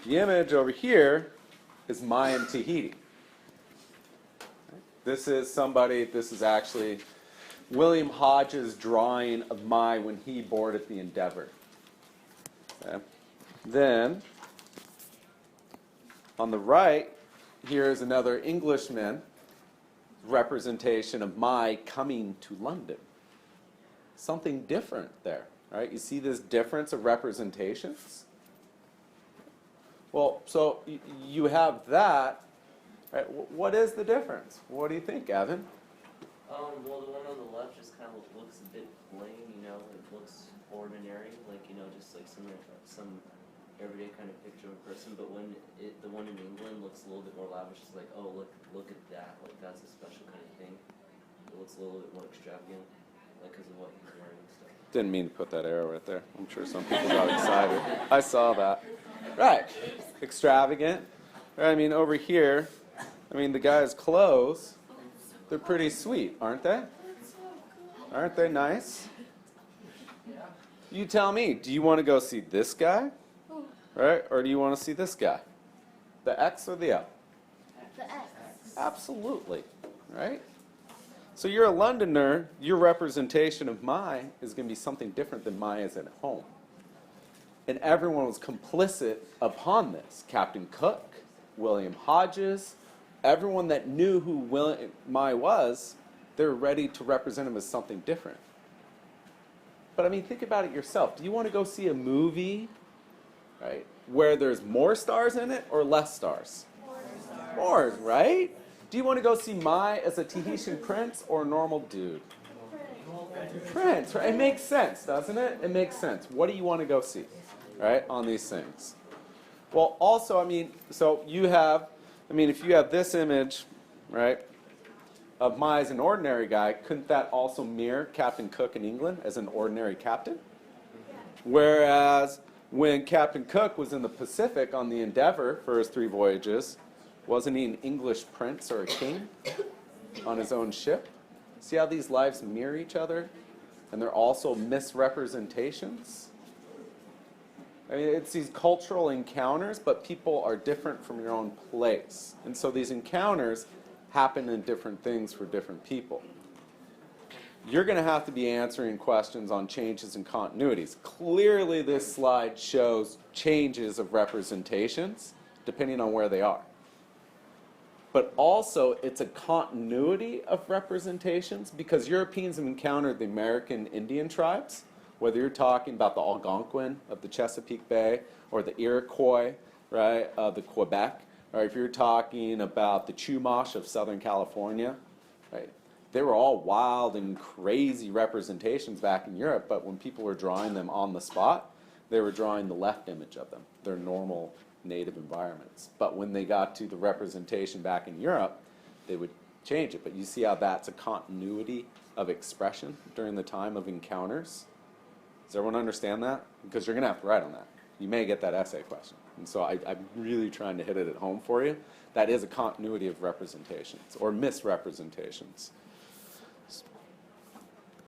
The image over here is Mayan Tahiti. This is actually William Hodge's drawing of Mai when he boarded the Endeavour. Okay. Then, on the right, here is another Englishman representation of Mai coming to London. Something different there, right? You see this difference of representations? Well, so you have that, right? What is the difference? What do you think, Evan? Well, the one on the left just kind of looks a bit plain, you know, it looks ordinary, like, you know, just like some everyday kind of picture of a person, but when the one in England looks a little bit more lavish, it's like, oh, look at that, like, that's a special kind of thing. It looks a little bit more extravagant, like, because of what he's wearing and stuff. Didn't mean to put that arrow right there. I'm sure some people got excited. I saw that. Right. Extravagant. Right, I mean, over here, I mean, the guy's clothes, they're pretty sweet, aren't they? Aren't they nice? You tell me, do you want to go see this guy? Right? Or do you want to see this guy? The X or the L? The X. Absolutely. Right? So you're a Londoner, your representation of Mai is going to be something different than Mai is at home. And everyone was complicit upon this. Captain Cook, William Hodges, everyone that knew who Mai was, they were ready to represent him as something different. But I mean, think about it yourself. Do you want to go see a movie, right, where there's more stars in it or less stars? More, right? Do you want to go see Mai as a Tahitian prince or a normal dude? Prince, right? It makes sense, doesn't it? It makes sense. What do you want to go see, right, on these things? Well, also, I mean, so you have, I mean, if you have this image, right, of Mai as an ordinary guy, couldn't that also mirror Captain Cook in England as an ordinary captain? Whereas when Captain Cook was in the Pacific on the Endeavour for his 3 voyages, wasn't he an English prince or a king on his own ship? See how these lives mirror each other? And they're also misrepresentations? I mean, it's these cultural encounters, but people are different from your own place. And so these encounters happen in different things for different people. You're going to have to be answering questions on changes in continuities. Clearly, this slide shows changes of representations depending on where they are. But also, it's a continuity of representations because Europeans have encountered the American Indian tribes, whether you're talking about the Algonquin of the Chesapeake Bay or the Iroquois, right, of the Quebec, or if you're talking about the Chumash of Southern California, right, they were all wild and crazy representations back in Europe, but when people were drawing them on the spot, they were drawing the left image of them, their normal native environments. But when they got to the representation back in Europe, they would change it. But you see how that's a continuity of expression during the time of encounters? Does everyone understand that? Because you're going to have to write on that. You may get that essay question. And so I'm really trying to hit it at home for you. That is a continuity of representations or misrepresentations.